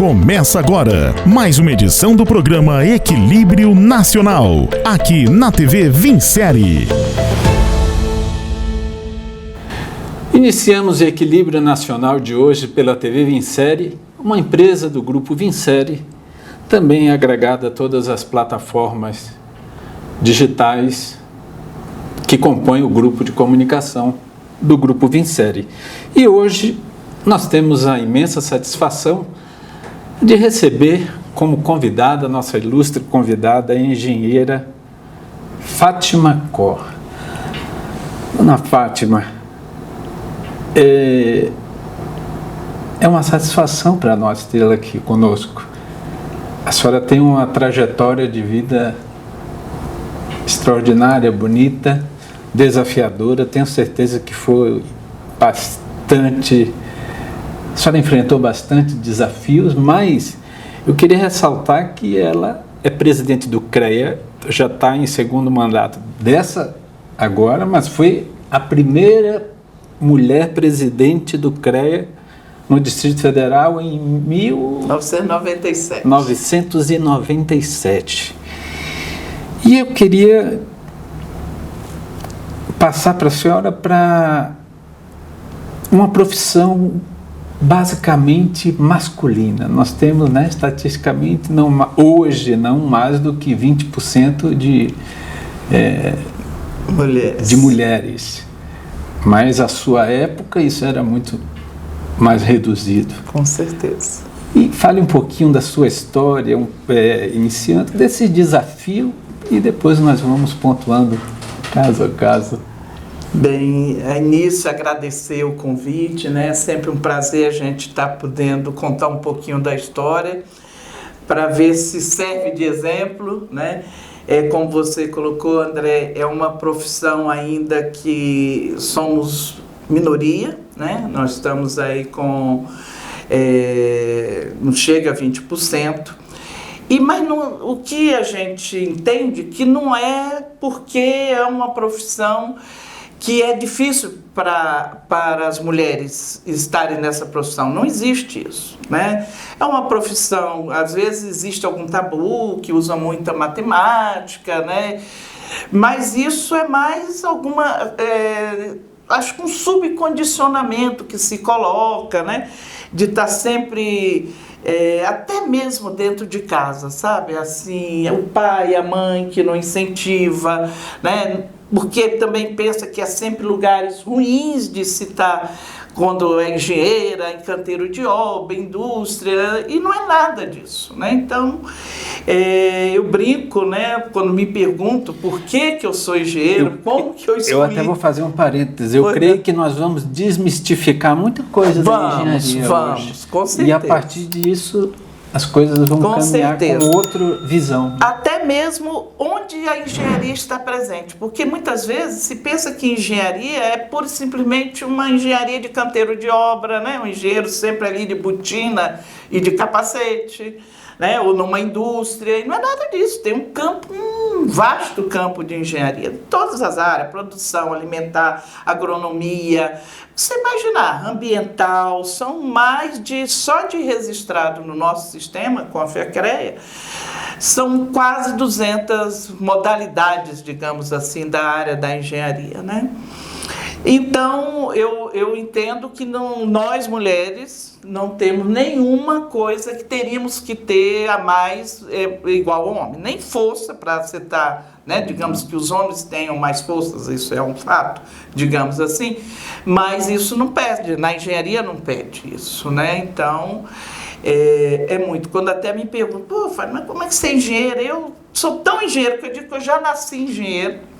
Começa agora mais uma edição do programa Equilíbrio Nacional, aqui na TV Vincere. Iniciamos o Equilíbrio Nacional de hoje pela TV Vincere, uma empresa do Grupo Vincere, também agregada a todas as plataformas digitais que compõem o grupo de comunicação do Grupo Vincere. E hoje nós temos a imensa satisfação de receber como convidada, nossa ilustre convidada, a engenheira Fátima Cor. Dona Fátima, é uma satisfação para nós tê-la aqui conosco. A senhora tem uma trajetória de vida extraordinária, bonita, desafiadora. Tenho certeza que foi bastante... A senhora enfrentou bastante desafios, mas eu queria ressaltar que ela é presidente do CREA, já está em segundo mandato dessa agora, mas foi a primeira mulher presidente do CREA no Distrito Federal em 1997. E eu queria passar para a senhora para uma profissão basicamente masculina. Nós temos, estatisticamente, hoje não mais do que 20% de mulheres. Mas à sua época isso era muito mais reduzido. Com certeza. E fale um pouquinho da sua história, iniciando desse desafio, e depois nós vamos pontuando caso a caso. Bem, a início agradecer o convite, É sempre um prazer a gente estar podendo contar um pouquinho da história, para ver se serve de exemplo, Como você colocou, André, é uma profissão ainda que somos minoria, Nós estamos aí com, não chega a 20%. Mas o que a gente entende que não é porque é uma profissão que é difícil para as mulheres estarem nessa profissão. Não existe isso, É uma profissão, às vezes existe algum tabu, que usa muita matemática, Mas isso é mais acho que um subcondicionamento que se coloca, De estar sempre... até mesmo dentro de casa, sabe? Assim, o pai, a mãe que não incentiva, Porque também pensa que há sempre lugares ruins de se estar quando é engenheira, em canteiro de obra, indústria, e não é nada disso, Então, eu brinco, quando me pergunto por que eu sou engenheiro, como que eu escolhi... Eu até vou fazer um parênteses. Eu creio que nós vamos desmistificar muita coisa da engenharia hoje. Com certeza. E a partir disso, as coisas vão caminhar com outra visão. Até mesmo onde a engenharia está presente. Porque muitas vezes se pensa que engenharia é pura e simplesmente uma engenharia de canteiro de obra, Um engenheiro sempre ali de botina e de capacete, Ou numa indústria. E não é nada disso. Tem um vasto campo de engenharia. Todas as áreas, produção alimentar, agronomia... Você imaginar, ambiental, são mais só de registrado no nosso sistema, com a FECREA, são quase 200 modalidades, digamos assim, da área da engenharia, Então, eu entendo que nós, mulheres, não temos nenhuma coisa que teríamos que ter a mais igual ao homem. Nem força para você estar, digamos que os homens tenham mais forças, isso é um fato, digamos assim, mas isso não pede, na engenharia não pede isso, Então, é muito. Quando até me perguntam, mas como é que você é engenheiro? Eu sou tão engenheiro que eu digo que eu já nasci engenheiro.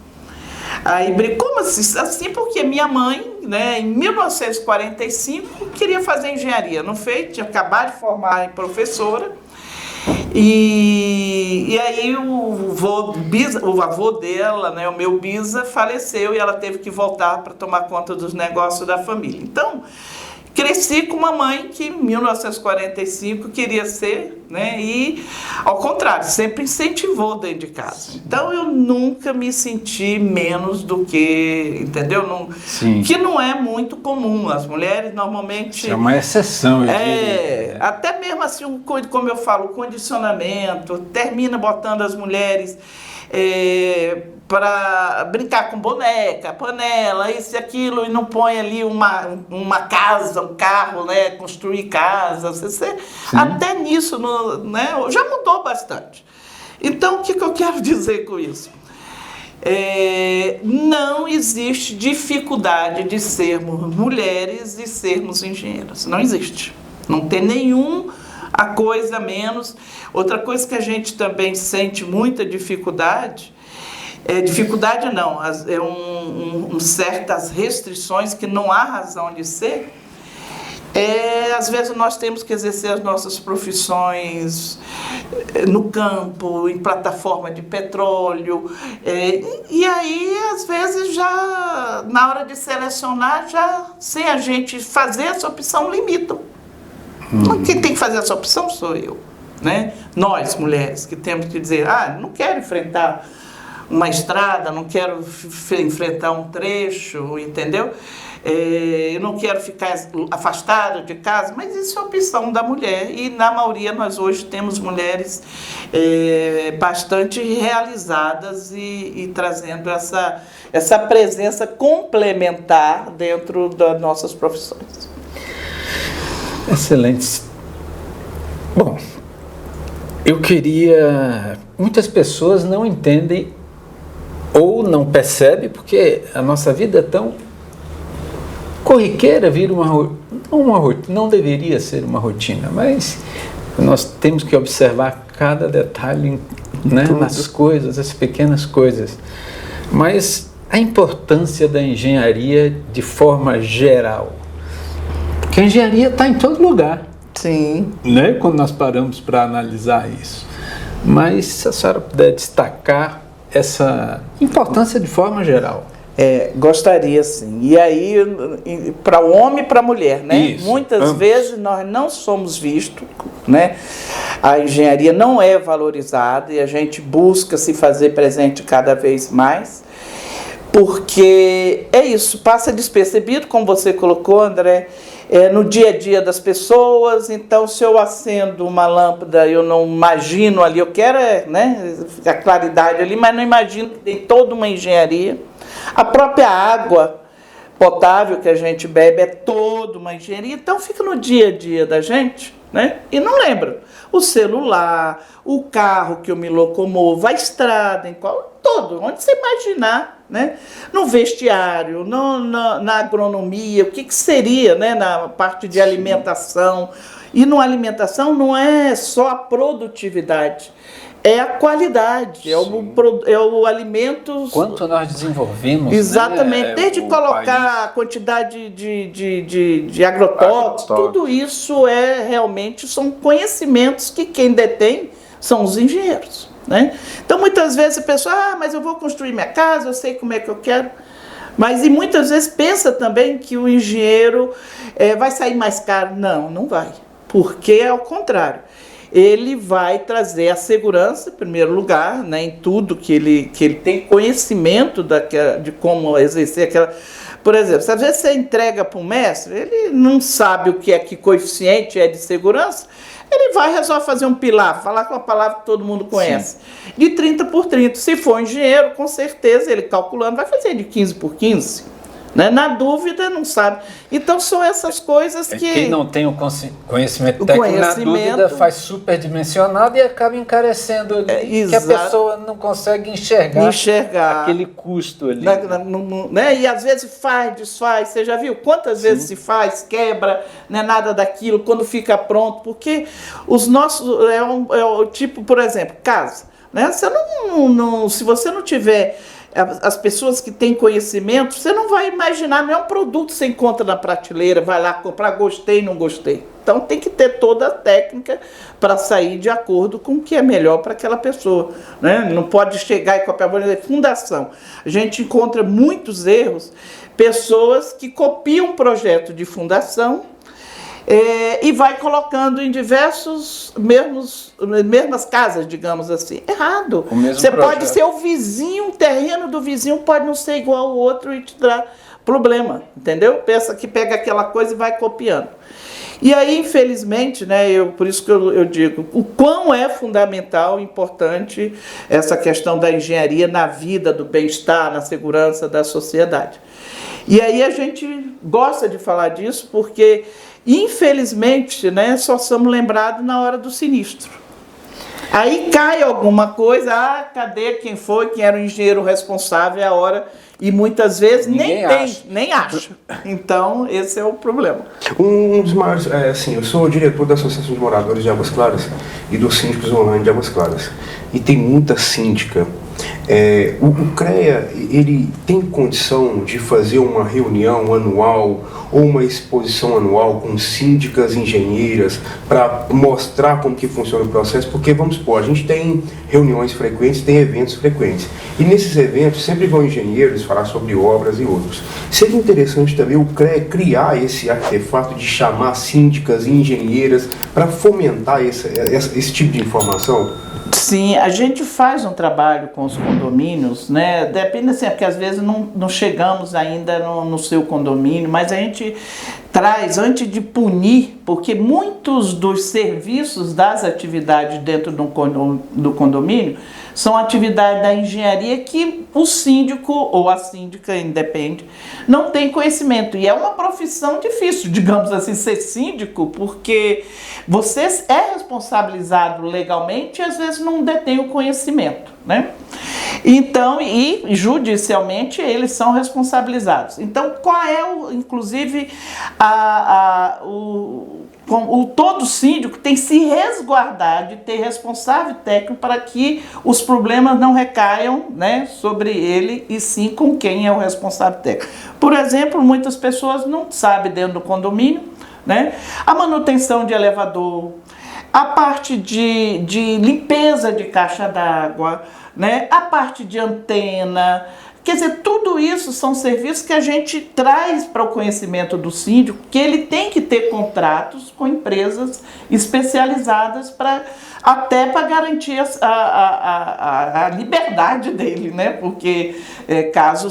Aí, como assim? Assim, porque minha mãe, em 1945, queria fazer engenharia. Não fez, tinha acabado de formar em professora. E aí o avô dela, o meu bisa, faleceu e ela teve que voltar para tomar conta dos negócios da família. Então, cresci com uma mãe que em 1945 queria ser, né? E ao contrário, sempre incentivou dentro de casa. Então eu nunca me senti menos do que, entendeu? Não, que não é muito comum. As mulheres normalmente... Isso é uma exceção, eu diria. Até mesmo assim, como eu falo, o condicionamento termina botando as mulheres para brincar com boneca, panela, isso e aquilo, e não põe ali uma casa, um carro, né, construir casa. Até nisso, né, já mudou bastante. Então, o que eu quero dizer com isso? Não existe dificuldade de sermos mulheres e sermos engenheiras. Não existe. Não tem a coisa menos. Outra coisa que a gente também sente muita dificuldade, dificuldade não, certas restrições que não há razão de ser, às vezes nós temos que exercer as nossas profissões no campo, em plataforma de petróleo, e aí às vezes já na hora de selecionar, já sem a gente fazer essa opção, limitam. Quem tem que fazer essa opção sou eu, né? Nós mulheres que temos que dizer, não quero enfrentar uma estrada, não quero enfrentar um trecho, entendeu? Eu não quero ficar afastada de casa, mas isso é opção da mulher, e na maioria nós hoje temos mulheres bastante realizadas e trazendo essa presença complementar dentro das nossas profissões. Excelente. Bom, muitas pessoas não entendem ou não percebem, porque a nossa vida é tão corriqueira, vira não deveria ser uma rotina, mas nós temos que observar cada detalhe, né, nas coisas, as pequenas coisas. Mas a importância da engenharia de forma geral, porque a engenharia está em todo lugar. Sim. Né? Quando nós paramos para analisar isso. Mas se a senhora puder destacar essa importância de forma geral. Gostaria sim. E aí, para o homem e para a mulher, né? Isso, muitas vezes nós não somos vistos, né? A engenharia não é valorizada e a gente busca se fazer presente cada vez mais, porque isso, passa despercebido, como você colocou, André, no dia a dia das pessoas. Então, se eu acendo uma lâmpada, eu não imagino ali, eu quero a claridade ali, mas não imagino que tem toda uma engenharia. A própria água potável que a gente bebe é toda uma engenharia, então fica no dia a dia da gente, né? E não lembra. O celular, o carro que eu me locomovo, a estrada, onde você imaginar, né? No vestiário, na agronomia, o que seria, né? Na parte de alimentação. E na alimentação não é só a produtividade, é a qualidade, é o alimento... Quanto nós desenvolvemos. Exatamente, né, desde colocar a quantidade de agrotóxicos, tudo isso realmente são conhecimentos que quem detém são os engenheiros, né? Então muitas vezes a pessoa, mas eu vou construir minha casa, eu sei como é que eu quero, mas e muitas vezes pensa também que o engenheiro vai sair mais caro. Não vai, porque é ao contrário. Ele vai trazer a segurança, em primeiro lugar, né, em tudo que ele tem conhecimento de como exercer aquela... Por exemplo, às vezes você entrega para um mestre, ele não sabe que coeficiente é de segurança, ele resolve fazer um pilar, falar com a palavra que todo mundo conhece, sim, de 30 por 30. Se for engenheiro, com certeza, ele calculando, vai fazer de 15 por 15. Né? Na dúvida, não sabe. Então, são essas coisas que... Quem não tem o conhecimento técnico, na dúvida, faz superdimensionado e acaba encarecendo ali, que a pessoa não consegue enxergar aquele custo ali. Né? E às vezes desfaz. Você já viu quantas vezes se faz, quebra, não é nada daquilo, quando fica pronto? Porque os nossos... tipo, por exemplo, casa. Né? Se você não tiver... As pessoas que têm conhecimento, você não vai imaginar, não é um produto que você encontra na prateleira, vai lá comprar, gostei, não gostei. Então tem que ter toda a técnica para sair de acordo com o que é melhor para aquela pessoa, né? Não pode chegar e copiar, por exemplo, fundação. A gente encontra muitos erros, pessoas que copiam um projeto de fundação, e vai colocando em mesmas casas, digamos assim. Errado. Você pode ser o vizinho, o terreno do vizinho pode não ser igual ao outro e te dar problema, entendeu? Pensa que pega aquela coisa e vai copiando. E aí, infelizmente, né, por isso que eu digo, o quão é fundamental, importante essa questão da engenharia na vida, do bem-estar, na segurança da sociedade. E aí a gente gosta de falar disso porque, infelizmente, né, só somos lembrados na hora do sinistro. Aí cai alguma coisa, cadê quem foi, quem era o engenheiro responsável, é a hora... E muitas vezes nem acha. Então, esse é o problema. Um dos maiores, assim, eu sou o diretor da Associação de Moradores de Águas Claras e dos Síndicos Online de Águas Claras. E tem muita síndica. O CREA, ele tem condição de fazer uma reunião anual ou uma exposição anual com síndicas engenheiras para mostrar como que funciona o processo? Porque, vamos supor, a gente tem reuniões frequentes, tem eventos frequentes. E nesses eventos sempre vão engenheiros falar sobre obras e outros. Seria interessante também o CREA criar esse artefato de chamar síndicas e engenheiras para fomentar esse tipo de informação? Sim, a gente faz um trabalho com os condomínios, né? Depende assim, porque às vezes não chegamos ainda no seu condomínio, mas a gente traz, antes de punir, porque muitos dos serviços das atividades dentro do condomínio são atividades da engenharia que o síndico ou a síndica, independe, não tem conhecimento. E é uma profissão difícil, digamos assim, ser síndico, porque você é responsabilizado legalmente e às vezes não detém o conhecimento, né? Então, e judicialmente eles são responsabilizados. Então, qual é, inclusive, todo síndico tem que se resguardar de ter responsável técnico para que os problemas não recaiam, né, sobre ele e sim com quem é o responsável técnico. Por exemplo, muitas pessoas não sabem dentro do condomínio, né, a manutenção de elevador, a parte de limpeza de caixa d'água, né, a parte de antena. Quer dizer, tudo isso são serviços que a gente traz para o conhecimento do síndico, que ele tem que ter contratos com empresas especializadas até para garantir a liberdade dele, né? Porque caso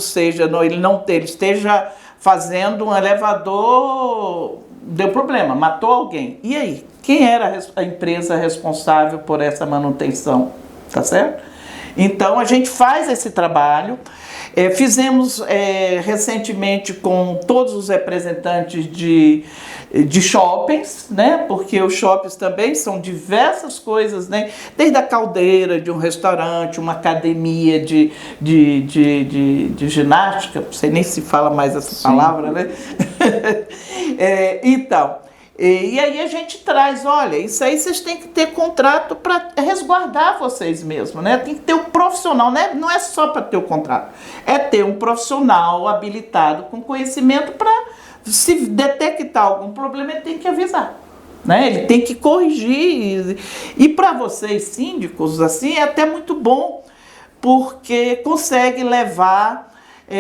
ele esteja fazendo um elevador, deu problema, matou alguém. E aí? Quem era a empresa responsável por essa manutenção? Tá certo? Então, a gente faz esse trabalho. Fizemos recentemente com todos os representantes de shoppings, né? Porque os shoppings também são diversas coisas, né? Desde a caldeira de um restaurante, uma academia de ginástica, não sei nem se fala mais essa palavra, né? Então... E aí a gente traz, olha, isso aí vocês têm que ter contrato para resguardar vocês mesmos, né? Tem que ter um profissional, né? Não é só para ter o contrato, é ter um profissional habilitado com conhecimento para, se detectar algum problema, ele tem que avisar, né? Ele tem que corrigir. E para vocês síndicos, assim, é até muito bom, porque consegue levar...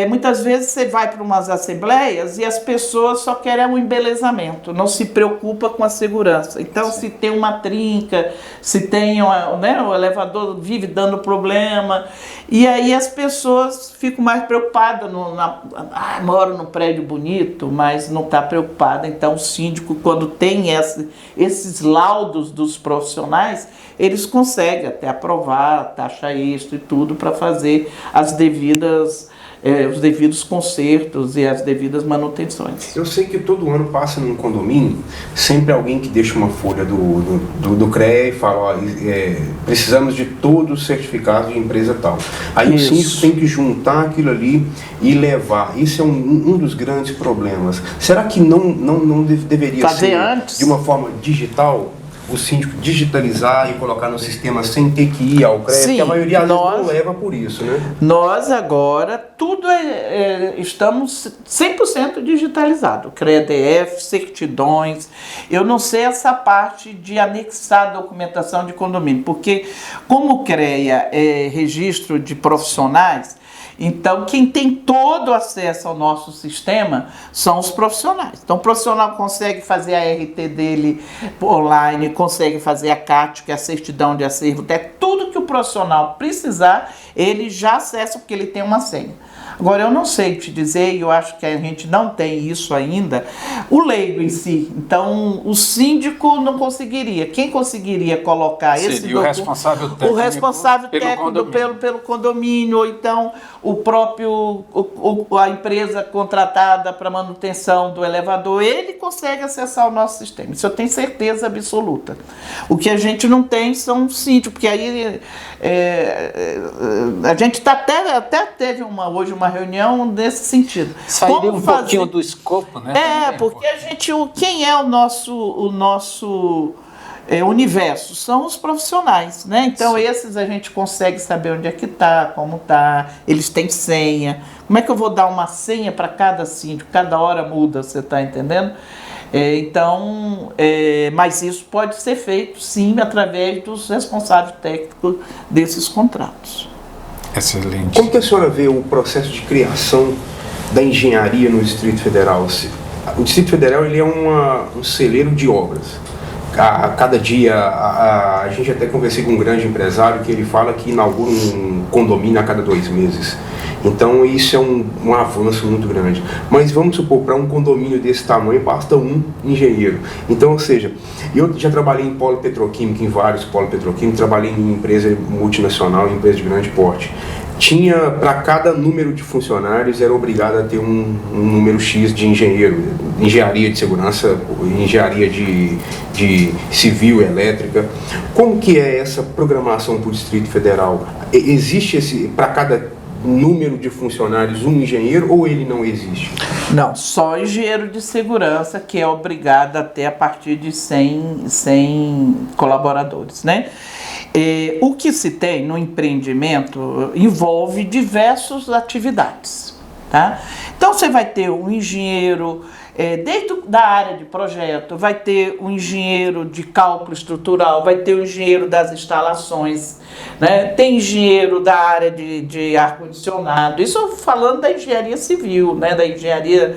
muitas vezes você vai para umas assembleias e as pessoas só querem o embelezamento, não se preocupa com a segurança. Então, se tem uma trinca, se tem o elevador vive dando problema, e aí as pessoas ficam mais preocupadas, moro num prédio bonito, mas não está preocupada. Então, o síndico, quando tem esses laudos dos profissionais, eles conseguem até aprovar, taxa extra e tudo para fazer os devidos consertos e as devidas manutenções. Eu sei que todo ano passa num condomínio, sempre alguém que deixa uma folha do CREA e fala, ó, precisamos de todos os certificados de empresa tal. Aí o síndico tem que juntar aquilo ali e levar. Isso é um dos grandes problemas. Será que não deveria fazer ser antes? De uma forma digital? O síndico digitalizar e colocar no sistema sem ter que ir ao CREA? Sim, porque a maioria às vezes não leva por isso, né? Nós agora, tudo estamos 100% digitalizado. CREA-DF, certidões. Eu não sei essa parte de anexar a documentação de condomínio, porque como o CREA é registro de profissionais, Então, quem tem todo acesso ao nosso sistema são os profissionais. Então, o profissional consegue fazer a RT dele online, consegue fazer a CAT, que é a certidão de acervo, até tudo que o profissional precisar, ele já acessa porque ele tem uma senha. Agora, eu não sei te dizer, e eu acho que a gente não tem isso ainda, o leigo em si. Então, o síndico não conseguiria. Quem conseguiria colocar esse documento? O responsável técnico, o responsável técnico pelo condomínio, ou então o próprio, a empresa contratada para manutenção do elevador, ele consegue acessar o nosso sistema. Isso eu tenho certeza absoluta. O que a gente não tem são síndicos, porque aí a gente até teve hoje uma reunião nesse sentido. Sairia um pouquinho do escopo, né? Porque a gente, quem é o nosso universo? São os profissionais, né? Então, sim, esses a gente consegue saber onde é que está, como está, eles têm senha. Como é que eu vou dar uma senha para cada síndico? Cada hora muda, você está entendendo? Mas isso pode ser feito, sim, através dos responsáveis técnicos desses contratos. Excelente. Como que a senhora vê o processo de criação da engenharia no Distrito Federal? O Distrito Federal ele é um celeiro de obras. A cada dia, a gente até conversei com um grande empresário que ele fala que inaugura um condomínio a cada 2 meses. Então isso é um avanço muito grande. Mas vamos supor, para um condomínio desse tamanho basta um engenheiro. Então, ou seja, eu já trabalhei em polo petroquímico, em vários polos petroquímicos, trabalhei em empresa multinacional, em empresa de grande porte. Tinha, para cada número de funcionários, era obrigado a ter um número X de engenheiro, engenharia de segurança, engenharia de civil, elétrica. Como que é essa programação para o Distrito Federal? Existe para cada número de funcionários um engenheiro ou ele não existe? Não, só engenheiro de segurança que é obrigado a ter a partir de 100 colaboradores, né? O que se tem no empreendimento envolve diversas atividades, tá? Então você vai ter um engenheiro desde da área de projeto, vai ter um engenheiro de cálculo estrutural, vai ter o engenheiro das instalações, né? Tem engenheiro da área de ar-condicionado, isso falando da engenharia civil, né? Da engenharia,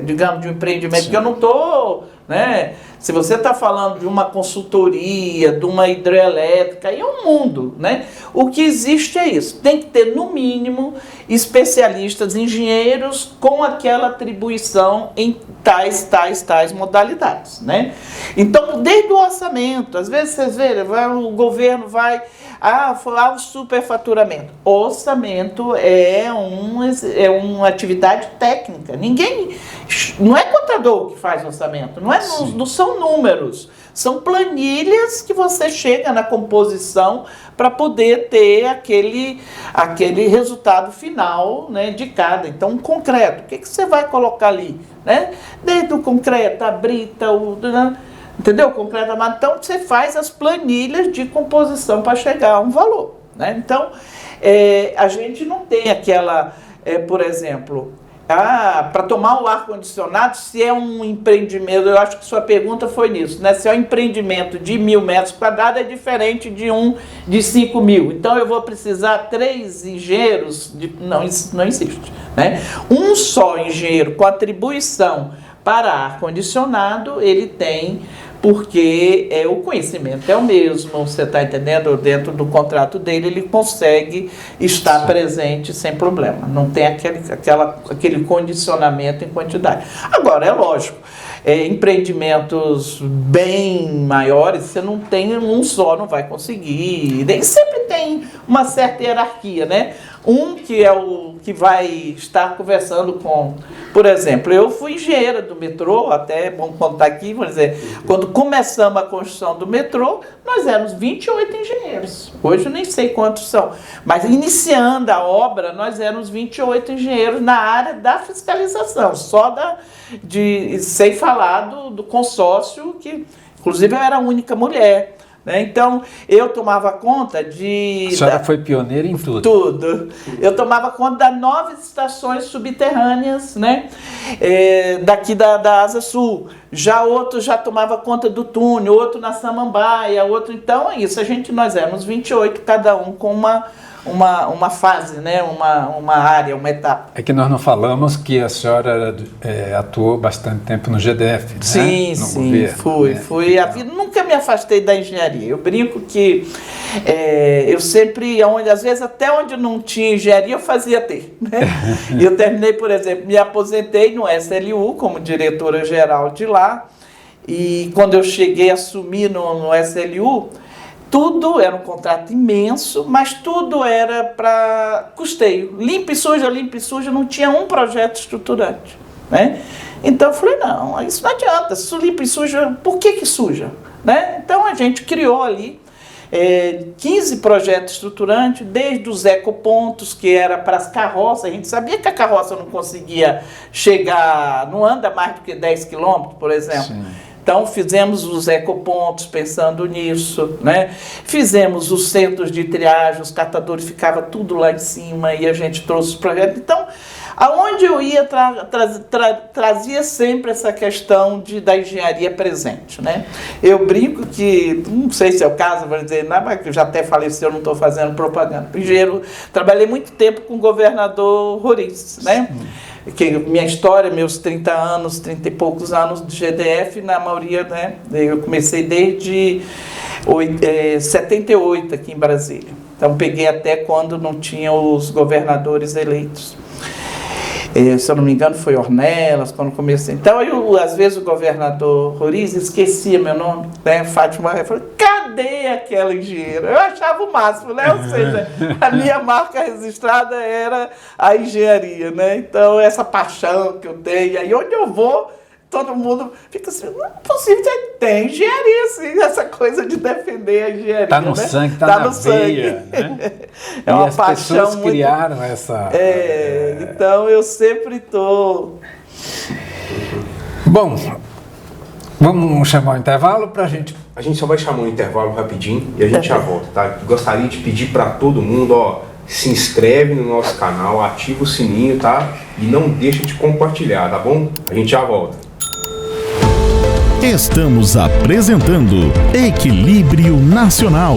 digamos, de um empreendimento. Sim. Que eu não estou, né? Se você está falando de uma consultoria, de uma hidrelétrica, aí é um mundo, né? O que existe é isso. Tem que ter, no mínimo, especialistas, engenheiros com aquela atribuição em tais modalidades, né? Então, desde o orçamento, às vezes vocês veem, o governo vai... falar o superfaturamento. Orçamento é uma atividade técnica. Não é contador que faz orçamento, não são números, são planilhas que você chega na composição para poder ter aquele resultado final, né, de cada. Então, um concreto, o que você vai colocar ali? Né? Desde o concreto, a brita, entendeu? Concreto amado. Então, você faz as planilhas de composição para chegar a um valor, né? Então, a gente não tem aquela, por exemplo, para tomar o ar-condicionado, se é um empreendimento, eu acho que sua pergunta foi nisso, né? Se é um empreendimento de 1.000 metros quadrados, é diferente de um de 5.000. Então, eu vou precisar 3 engenheiros, não, isso não existe, né? Um só engenheiro com atribuição para ar-condicionado, ele tem, porque o conhecimento é o mesmo, você está entendendo? Dentro do contrato dele, ele consegue estar presente sem problema. Não tem aquele condicionamento em quantidade. Agora, é lógico, empreendimentos bem maiores, você não tem um só, não vai conseguir. Nem sempre tem uma certa hierarquia, né? Um que é o que vai estar conversando com... Por exemplo, eu fui engenheira do metrô, até vamos contar aqui, vamos dizer, quando começamos a construção do metrô, nós éramos 28 engenheiros. Hoje eu nem sei quantos são, mas iniciando a obra, nós éramos 28 engenheiros na área da fiscalização, sem falar do consórcio, que inclusive eu era a única mulher. Então, eu tomava conta de... A senhora foi pioneira em tudo. Tudo. Eu tomava conta das 9 estações subterrâneas, né? Daqui da Asa Sul. Outro já tomava conta do túnel, outro na Samambaia, outro... Então, é isso. Nós éramos 28, cada um com uma fase, né? Uma área, uma etapa. É que nós não falamos que a senhora atuou bastante tempo no GDF, né? Sim, no sim, governo, fui. A vida, nunca me afastei da engenharia. Eu brinco que eu sempre, às vezes até onde não tinha engenharia, eu fazia ter. Né? Eu terminei, por exemplo, me aposentei no SLU como diretora-geral de lá, e quando eu cheguei a assumir no SLU, tudo era um contrato imenso, mas tudo era para custeio. Limpa e suja, não tinha um projeto estruturante. Né? Então eu falei, não, isso não adianta, se limpa e suja, por que suja? Né? Então a gente criou ali 15 projetos estruturantes, desde os ecopontos, que era para as carroças. A gente sabia que a carroça não conseguia chegar, não anda mais do que 10 quilômetros, por exemplo. Sim. Então, fizemos os ecopontos pensando nisso, né? Fizemos os centros de triagem, os catadores ficavam tudo lá em cima e a gente trouxe os projetos. Então, aonde eu ia, trazia sempre essa questão da engenharia presente, né? Eu brinco que, não sei se é o caso, vou dizer, não, mas eu já até faleceu, não estou fazendo propaganda. Engenheiro, trabalhei muito tempo com o governador Roriz, né? Que minha história, meus 30 anos, 30 e poucos anos de GDF, na maioria, né? Eu comecei desde 78 aqui em Brasília. Então, peguei até quando não tinha os governadores eleitos. Se eu não me engano, foi Ornelas, quando comecei. Então, às vezes, o governador Roriz esquecia meu nome, né? Fátima, eu falei, cadê aquela engenheira? Eu achava o máximo, né? Ou seja, a minha marca registrada era a engenharia, né? Então, essa paixão que eu tenho, e aí onde eu vou, todo mundo fica assim, não é possível, tem engenharia, assim, essa coisa de defender a engenharia. Está no né? sangue, está na veia, né? É uma paixão. As pessoas muito... criaram essa... Então eu sempre estou... Bom, vamos chamar o intervalo para a gente... A gente só vai chamar um intervalo rapidinho e a gente já volta, tá? Gostaria de pedir para todo mundo, ó, se inscreve no nosso canal, ativa o sininho, tá? E não deixa de compartilhar, tá bom? A gente já volta. Estamos apresentando Equilíbrio Nacional.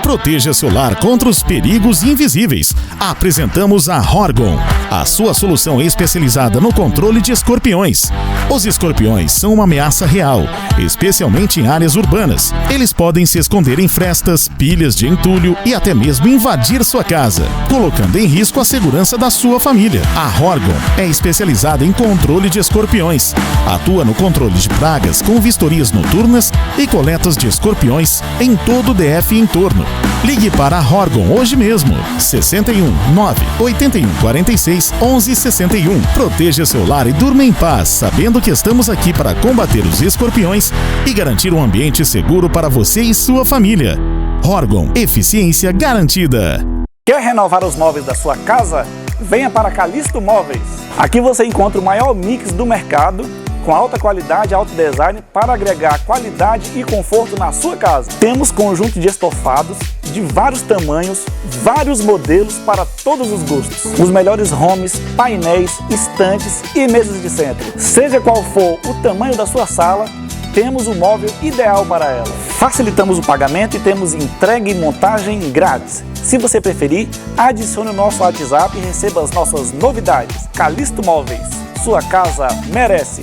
Proteja seu lar contra os perigos invisíveis. Apresentamos a Horgon, a sua solução especializada no controle de escorpiões. Os escorpiões são uma ameaça real, especialmente em áreas urbanas. Eles podem se esconder em frestas, pilhas de entulho e até mesmo invadir sua casa, colocando em risco a segurança da sua família. A Horgon é especializada em controle de escorpiões. Atua no controle de pragas com vistorias noturnas e coletas de escorpiões em todo o DF e entorno. Ligue para a Horgon hoje mesmo. 61 9 81 46 11 61. Proteja seu lar e durma em paz, sabendo que estamos aqui para combater os escorpiões e garantir um ambiente seguro para você e sua família. Horgon, eficiência garantida. Quer renovar os móveis da sua casa? Venha para Calisto Móveis. Aqui você encontra o maior mix do mercado, com alta qualidade e alto design para agregar qualidade e conforto na sua casa. Temos conjunto de estofados de vários tamanhos, vários modelos para todos os gostos. Os melhores homes, painéis, estantes e mesas de centro. Seja qual for o tamanho da sua sala, temos o móvel ideal para ela. Facilitamos o pagamento e temos entrega e montagem grátis. Se você preferir, adicione o nosso WhatsApp e receba as nossas novidades. Calisto Móveis, sua casa merece.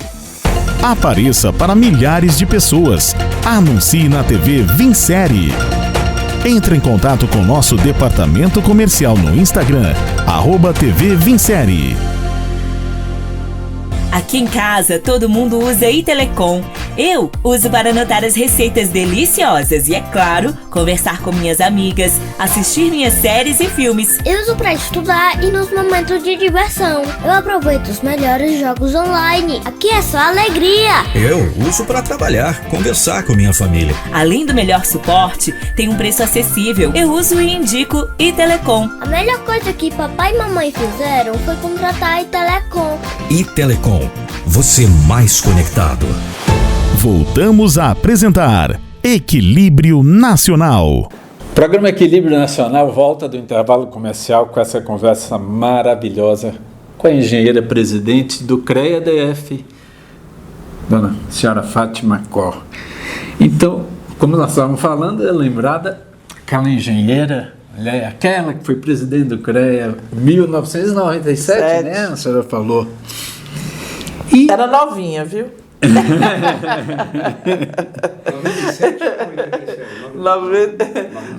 Apareça para milhares de pessoas. Anuncie na TV Vinsérie. Entre em contato com nosso departamento comercial no Instagram, @TV Vinsérie. Aqui em casa, todo mundo usa iTelecom. Eu uso para anotar as receitas deliciosas e, é claro, conversar com minhas amigas, assistir minhas séries e filmes. Eu uso para estudar e nos momentos de diversão. Eu aproveito os melhores jogos online. Aqui é só alegria. Eu uso para trabalhar, conversar com minha família. Além do melhor suporte, tem um preço acessível. Eu uso e indico iTelecom. A melhor coisa que papai e mamãe fizeram foi contratar a iTelecom. iTelecom, você mais conectado. Voltamos a apresentar Equilíbrio Nacional. O programa Equilíbrio Nacional volta do intervalo comercial com essa conversa maravilhosa com a engenheira presidente do CREA-DF, dona senhora Fátima Cor. Então, como nós estávamos falando, é lembrada aquela engenheira, aquela que foi presidente do CREA em 1997, né? A senhora falou. E... Era novinha, viu?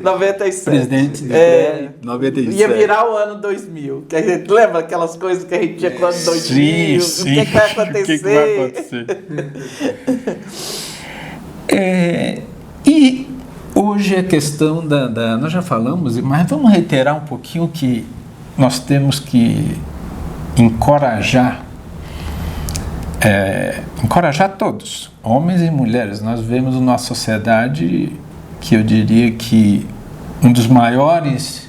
97. Presidente do CREA, 97. Ia virar o ano 2000. Que a gente lembra aquelas coisas que a gente tinha com o ano 2000? Sim. O que vai acontecer? O que vai acontecer? E hoje a questão nós já falamos, mas vamos reiterar um pouquinho que nós temos que encorajar todos, homens e mulheres. Nós vemos numa sociedade que eu diria que um dos maiores,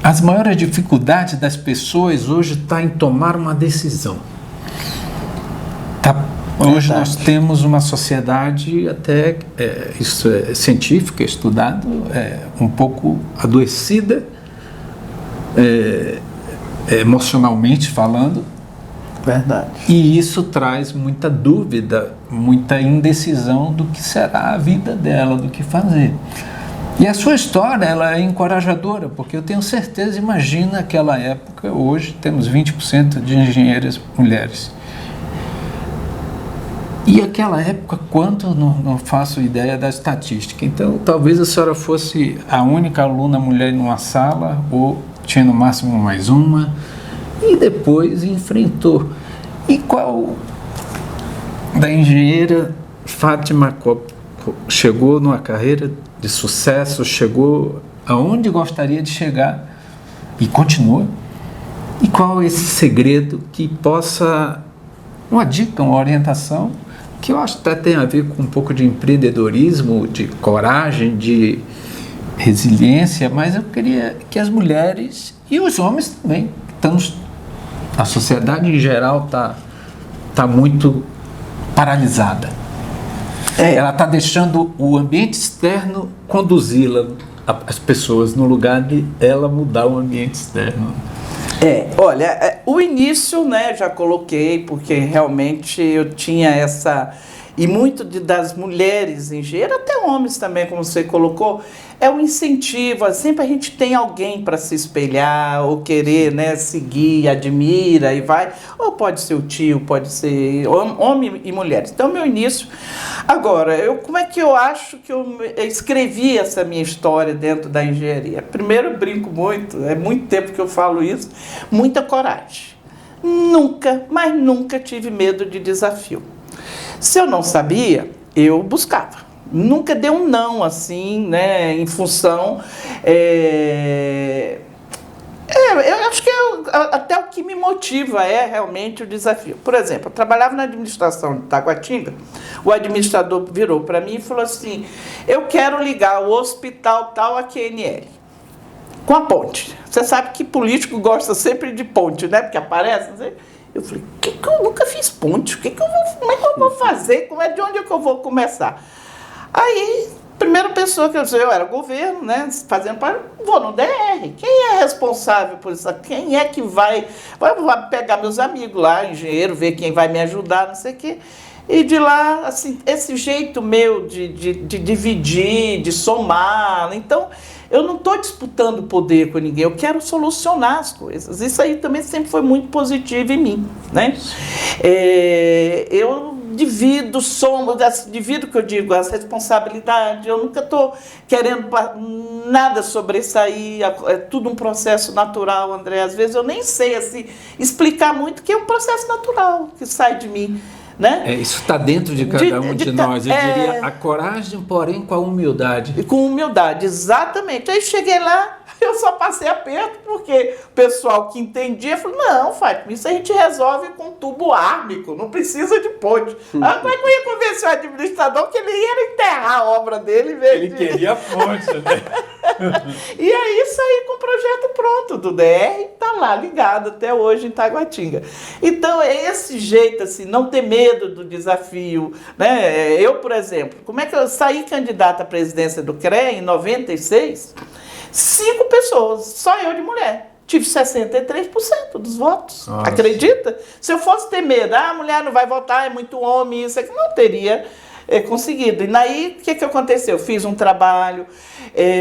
as maiores dificuldades das pessoas hoje está em tomar uma decisão. Hoje nós temos uma sociedade até, isso é científica, estudado, um pouco adoecida, emocionalmente falando. Verdade. E isso traz muita dúvida, muita indecisão do que será a vida dela, do que fazer. E a sua história, ela é encorajadora, porque eu tenho certeza, imagina aquela época, hoje temos 20% de engenheiras mulheres. E aquela época, quanto não faço ideia da estatística. Então, talvez a senhora fosse a única aluna mulher numa sala, ou tinha no máximo mais uma, e depois enfrentou. E qual da engenheira Fátima Cobb chegou numa carreira de sucesso, chegou aonde gostaria de chegar e continua? E qual esse segredo que possa, uma dica, uma orientação, que eu acho que até tem a ver com um pouco de empreendedorismo, de coragem, de resiliência, mas eu queria que as mulheres e os homens também, a sociedade em geral está muito paralisada. Ela está deixando o ambiente externo conduzi-la, as pessoas, no lugar de ela mudar o ambiente externo. Olha, o início, né, já coloquei, porque realmente eu tinha essa... E muito das mulheres engenheiras, até homens também, como você colocou, é um incentivo. Sempre a gente tem alguém para se espelhar, ou querer, né, seguir, admira e vai. Ou pode ser o tio, pode ser homem e mulheres. Então, meu início... Agora, como é que eu acho que eu escrevi essa minha história dentro da engenharia? Primeiro, eu brinco muito, é muito tempo que eu falo isso, muita coragem. Nunca, mas nunca tive medo de desafio. Se eu não sabia, eu buscava. Nunca dei um não, assim, né, em função... eu acho que até o que me motiva é realmente o desafio. Por exemplo, eu trabalhava na administração de Taguatinga, o administrador virou para mim e falou assim, eu quero ligar o hospital tal a QNL, com a ponte. Você sabe que político gosta sempre de ponte, né, porque aparece, não sei. Eu falei, eu nunca fiz ponte, como é que eu vou fazer, de onde é que eu vou começar? Aí, primeira pessoa que eu era governo, né, fazendo parte, vou no DR, quem é responsável por isso? Quem é que vai pegar meus amigos lá, engenheiro, ver quem vai me ajudar, não sei o quê. E de lá, assim, esse jeito meu de dividir, de somar, então... Eu não estou disputando poder com ninguém, eu quero solucionar as coisas. Isso aí também sempre foi muito positivo em mim, né? Eu divido o que eu digo, as responsabilidades, eu nunca estou querendo nada sobressair, é tudo um processo natural, André. Às vezes eu nem sei assim, explicar muito que é um processo natural que sai de mim. Né? Isso está dentro de cada um de nós, eu diria, a coragem, porém com a humildade. Com humildade, exatamente. Aí cheguei lá, eu só passei aperto, porque o pessoal que entendia falou, não, Fátima, isso a gente resolve com tubo ármico, não precisa de ponte. Como é que eu ia convencer o administrador que ele ia enterrar a obra dele? Ele queria a ponte, né? E aí saí com o projeto pronto do DR, está lá ligado até hoje em Taguatinga. Então, é esse jeito, assim, não ter medo do desafio, né? Eu, por exemplo, como é que eu saí candidata à presidência do CREA em 96? 5 pessoas, só eu de mulher. tive 63% dos votos. Nossa. Acredita? Se eu fosse ter medo, a mulher não vai votar, é muito homem, isso aqui, não teria conseguido. E daí, o que aconteceu? Fiz um trabalho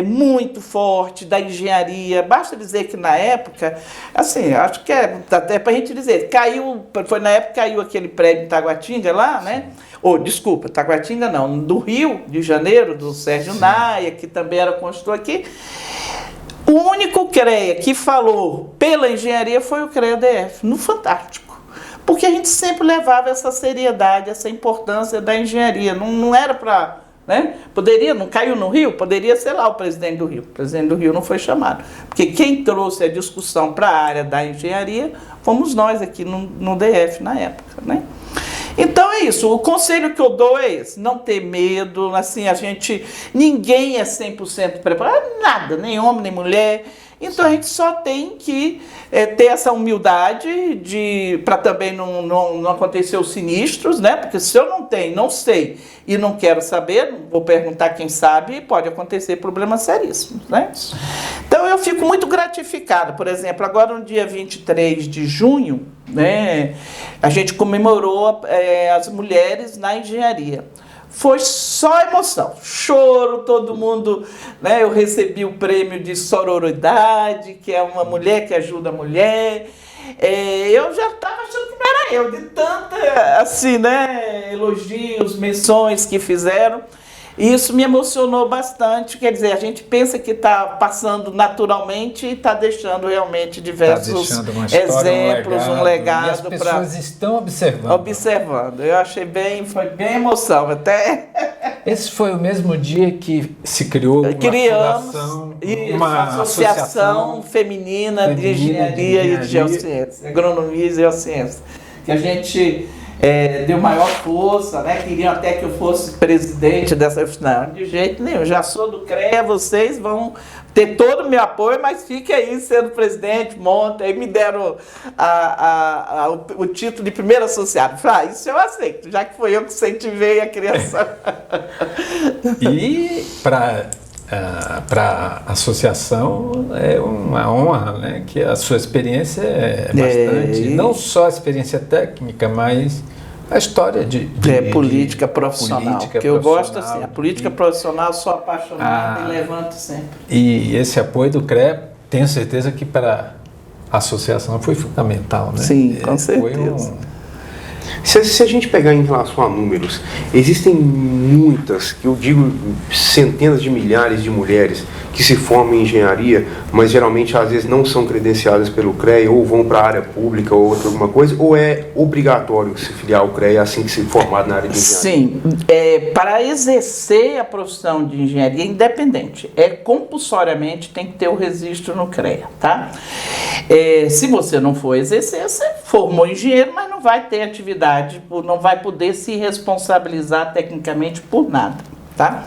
muito forte da engenharia. Basta dizer que na época, assim, acho que até para a gente dizer, foi na época que caiu aquele prédio em Taguatinga lá, né? Desculpa, Taguatinga não, do Rio de Janeiro, do Sérgio Naia, que também era construtor aqui. O único CREA que falou pela engenharia foi o CREA-DF, no Fantástico. Porque a gente sempre levava essa seriedade, essa importância da engenharia. Não era para... Né? Não caiu no Rio? Poderia ser lá o presidente do Rio. O presidente do Rio não foi chamado. Porque quem trouxe a discussão para a área da engenharia fomos nós aqui no DF na época, né? Então é isso, o conselho que eu dou é esse, não ter medo, assim, ninguém é 100% preparado, nada, nem homem, nem mulher, então a gente só tem que ter essa humildade para também não acontecer os sinistros, né? Porque se eu não sei e não quero saber, não vou perguntar quem sabe, pode acontecer problemas seríssimos, né? Então eu fico muito gratificada, por exemplo, agora no dia 23 de junho, né, a gente comemorou as mulheres na engenharia. Foi só emoção, choro, todo mundo, né? Eu recebi o prêmio de sororidade, que é uma mulher que ajuda a mulher. Eu já estava achando que não era eu, de tanta, assim, né, elogios, menções que fizeram. E isso me emocionou bastante, quer dizer, a gente pensa que está passando naturalmente e está deixando realmente diversos exemplos, um legado. E as pessoas estão observando. Eu achei foi bem emoção até. Esse foi o mesmo dia que se criou uma associação feminina de engenharia e de geociência, agronomia e geociência, que a gente deu maior força, né? Queriam até que eu fosse presidente dessa... Não, de jeito nenhum, já sou do CREA, vocês vão ter todo o meu apoio, mas fique aí sendo presidente, monta. Aí me deram o título de primeiro associado. Falei, isso eu aceito, já que foi eu que incentivei a criação. E para a associação é uma honra, né? Que a sua experiência é bastante, não só a experiência técnica, mas a história de política profissional, que eu gosto assim, a política profissional, sou apaixonado e levanto sempre. E esse apoio do CREA, tenho certeza que para a associação foi fundamental, né? Sim, com certeza. Se a gente pegar em relação a números, existem muitas, que eu digo centenas de milhares de mulheres que se formam em engenharia, mas geralmente às vezes não são credenciadas pelo CREA ou vão para a área pública ou alguma coisa, ou é obrigatório se filiar ao CREA assim que se formar na área de engenharia? Sim, para exercer a profissão de engenharia independente, compulsoriamente tem que ter o registro no CREA, tá? Se você não for exercer, você formou engenheiro, mas não vai ter atividade, não vai poder se responsabilizar tecnicamente por nada, tá?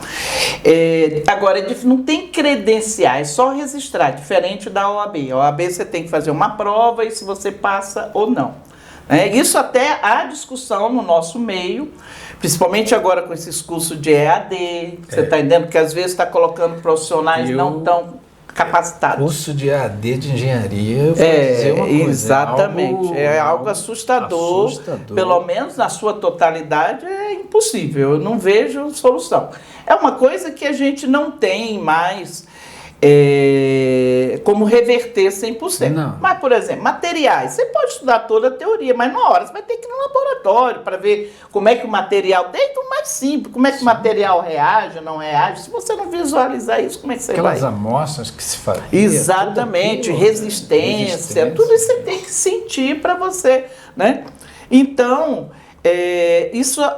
Agora, não tem credenciais, só registrar, diferente da OAB. A OAB você tem que fazer uma prova e se você passa ou não. Isso até há discussão no nosso meio, principalmente agora com esses cursos de EAD, você está entendendo que às vezes está colocando profissionais não tão capacitados. Curso de EAD de engenharia, eu vou dizer uma coisa. Exatamente, é algo assustador, pelo menos na sua totalidade é impossível, eu não vejo solução. É uma coisa que a gente não tem mais como reverter 100%. Não. Mas, por exemplo, materiais, você pode estudar toda a teoria, mas na hora você vai ter que ir no laboratório para ver como é que o material, desde o mais simples, como é que o material reage ou não reage. Se você não visualizar isso, como é que você vai? Aquelas amostras que se fazem. Exatamente, resistência, tudo isso você tem que sentir para você, né? Então,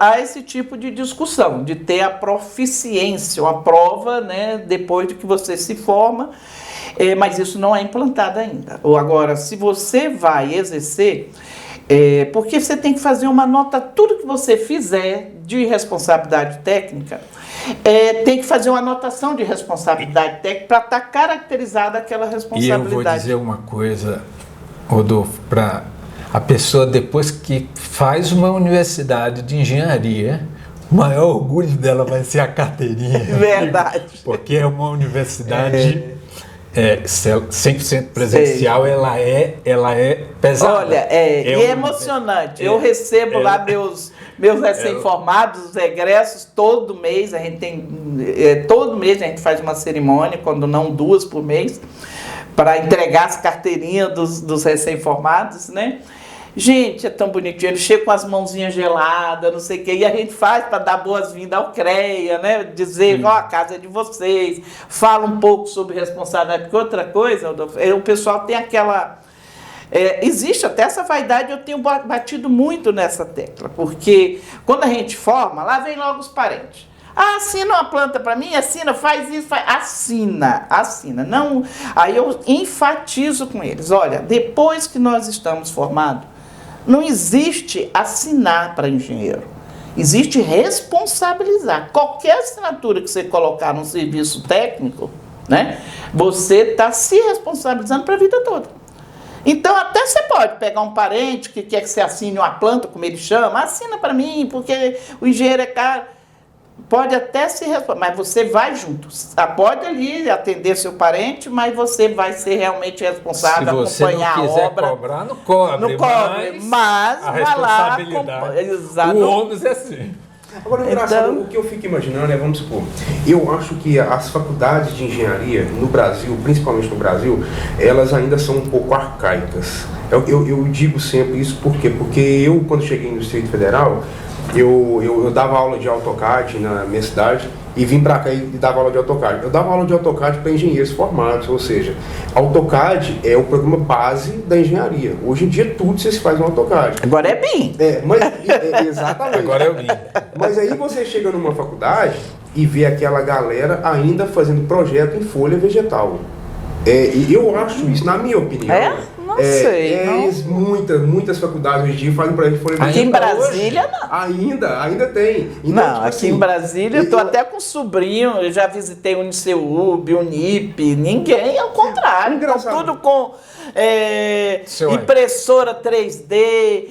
há esse tipo de discussão, de ter a proficiência, uma prova, né, depois de que você se forma, mas isso não é implantado ainda. Ou agora, se você vai exercer, porque você tem que fazer uma nota, tudo que você fizer de responsabilidade técnica, tem que fazer uma anotação de responsabilidade técnica para estar caracterizada aquela responsabilidade. E eu vou dizer uma coisa, Rodolfo, para a pessoa, depois que faz uma universidade de engenharia, o maior orgulho dela vai ser a carteirinha. Verdade. Porque é uma universidade 100% presencial, ela é pesada. Olha, e é emocionante. Eu recebo lá meus recém-formados, os egressos, todo mês a gente faz uma cerimônia, quando não 2 por mês, para entregar as carteirinhas dos recém-formados, né? Gente, é tão bonitinho, ele chega com as mãozinhas geladas, não sei o quê, e a gente faz para dar boas-vindas ao CREA, né? Dizer, a casa é de vocês, fala um pouco sobre responsabilidade, porque outra coisa, o pessoal tem aquela... existe até essa vaidade, eu tenho batido muito nessa tecla, porque quando a gente forma, lá vem logo os parentes. Assina uma planta para mim, assina, faz isso, assina. Não, aí eu enfatizo com eles, olha, depois que nós estamos formados, não existe assinar para engenheiro, existe responsabilizar. Qualquer assinatura que você colocar no serviço técnico, né, você está se responsabilizando para a vida toda. Então, até você pode pegar um parente que quer que você assine uma planta, como ele chama, assina para mim, porque o engenheiro é caro. Pode até se responder, mas você vai junto. Pode ali atender seu parente, mas você vai ser realmente responsável, acompanhar a obra. Se você não quiser cobrar, não cobre. Mas a vai lá. O ônus é assim. Agora, engraçado, o que eu fico imaginando é, vamos supor, eu acho que as faculdades de engenharia no Brasil, principalmente no Brasil, elas ainda são um pouco arcaicas. Eu digo sempre isso, por quê? Porque eu, quando cheguei no Distrito Federal, eu dava aula de AutoCAD na minha cidade e vim para cá e dava aula de AutoCAD. Eu dava aula de AutoCAD para engenheiros formados, ou seja, AutoCAD é o programa base da engenharia. Hoje em dia tudo se faz no AutoCAD. Agora é BIM. Exatamente. Agora é o BIM. Mas aí você chega numa faculdade e vê aquela galera ainda fazendo projeto em folha vegetal. E eu acho isso, na minha opinião... Não sei. Muitas faculdades hoje em dia fazem para folha vegetal. Aqui em Brasília, hoje, não. Ainda tem. Então, não, tipo aqui assim, em Brasília, eu estou até com um sobrinho, eu já visitei o Uniceub, o Unip, ninguém, ao contrário. Engraçado. Tudo com impressora 3D,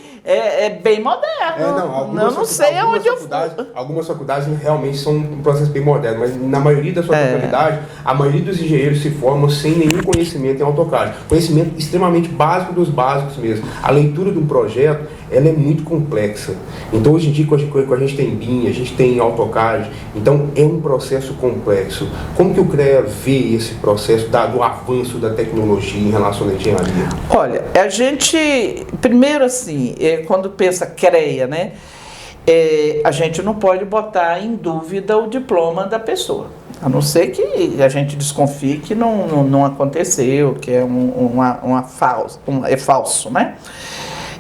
bem moderno. Não sei aonde eu fui. Algumas faculdades realmente são um processo bem moderno, mas na maioria da sua totalidade, a maioria dos engenheiros se formam sem nenhum conhecimento em AutoCAD. Conhecimento extremamente básico dos básicos mesmo. A leitura de um projeto, ela é muito complexa. Então, hoje em dia, a gente tem BIM, a gente tem AutoCAD, então é um processo complexo. Como que o CREA vê esse processo do avanço da tecnologia em relação à engenharia? Olha, a gente, primeiro assim, quando pensa CREA, né, a gente não pode botar em dúvida o diploma da pessoa. A não ser que a gente desconfie que não aconteceu, que é é falso, né?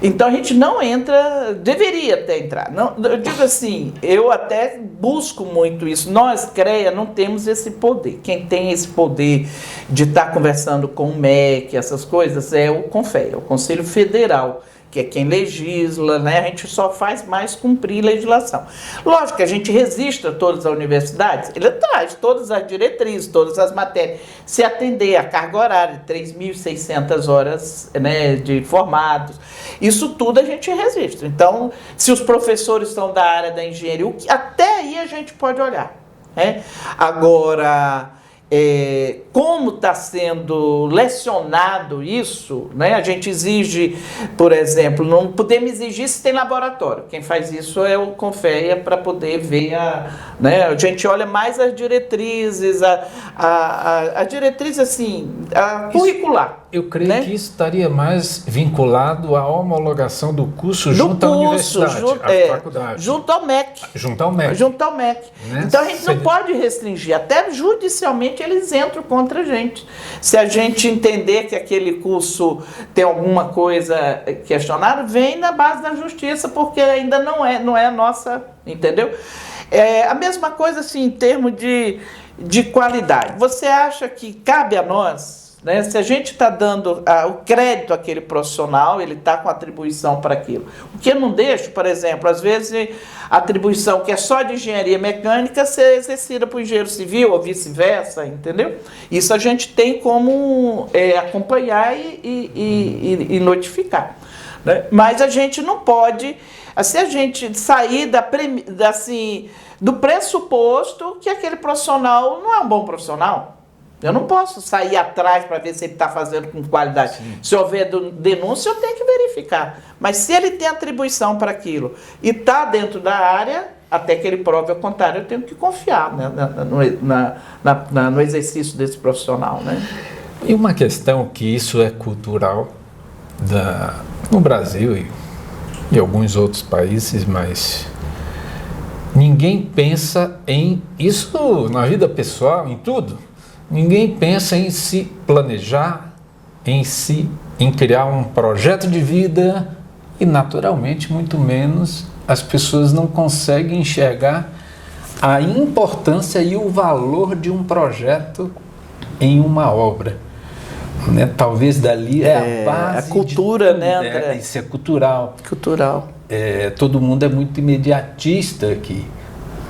Então a gente não entra, deveria até entrar. Não, eu digo assim, eu até busco muito isso. Nós, CREA, não temos esse poder. Quem tem esse poder de estar conversando com o MEC, essas coisas, é o CONFEA, o Conselho Federal, que é quem legisla, né? A gente só faz mais cumprir legislação. Lógico que a gente registra todas as universidades, ele traz todas as diretrizes, todas as matérias, se atender a carga horária, 3.600 horas, né, de formados, isso tudo a gente registra. Então, se os professores são da área da engenharia, até aí a gente pode olhar, né? Agora... como está sendo lecionado isso, né? A gente exige, por exemplo, não podemos exigir se tem laboratório. Quem faz isso é o CONFEA para poder ver né? A gente olha mais as diretrizes, a diretriz assim, a curricular. Eu creio que isso estaria mais vinculado à homologação do curso junto à universidade, à faculdade. Junto ao MEC. Junto ao MEC. Né? Então a gente não pode restringir, até judicialmente eles entram contra a gente. Se a gente entender que aquele curso tem alguma coisa questionada, vem na base da justiça, porque ainda não é a nossa, entendeu? A mesma coisa assim, em termos de qualidade. Você acha que cabe a nós, né, se a gente está dando o crédito àquele profissional, ele está com atribuição para aquilo. O que eu não deixo, por exemplo, às vezes a atribuição que é só de engenharia mecânica ser exercida para o engenheiro civil ou vice-versa, entendeu? Isso a gente tem como acompanhar e notificar, né? Mas a gente não pode, se a gente sair do pressuposto que aquele profissional não é um bom profissional. Eu não posso sair atrás para ver se ele está fazendo com qualidade. Sim. Se houver denúncia, eu tenho que verificar. Mas se ele tem atribuição para aquilo e está dentro da área, até que ele prove ao contrário, eu tenho que confiar, né, no exercício desse profissional. Né? E uma questão que isso é cultural no Brasil e alguns outros países, mas ninguém pensa em isso na vida pessoal, em tudo. Ninguém pensa em se planejar, em criar um projeto de vida e, naturalmente, muito menos, as pessoas não conseguem enxergar a importância e o valor de um projeto em uma obra. Né? Talvez dali é a base. A cultura, né, André? Isso é cultural. Cultural. Todo mundo é muito imediatista aqui.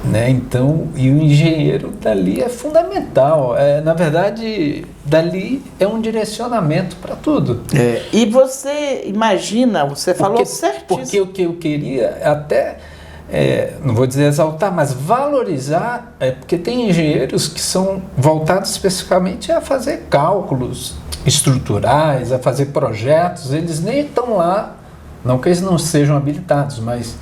Né? Então, e o engenheiro dali é fundamental. Na verdade, dali é um direcionamento para tudo. E você imagina, você falou certíssimo. Porque o que eu queria até, não vou dizer exaltar, mas valorizar, porque tem engenheiros que são voltados especificamente a fazer cálculos estruturais, a fazer projetos. Eles nem estão lá, não que eles não sejam habilitados, mas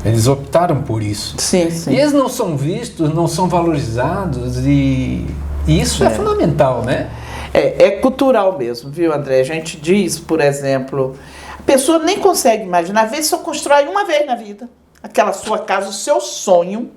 eles optaram por isso. Sim, sim. E eles não são vistos, não são valorizados e isso é fundamental, né? É cultural mesmo, viu, André? A gente diz, por exemplo, a pessoa nem consegue imaginar, às vezes só constrói uma vez na vida aquela sua casa, o seu sonho,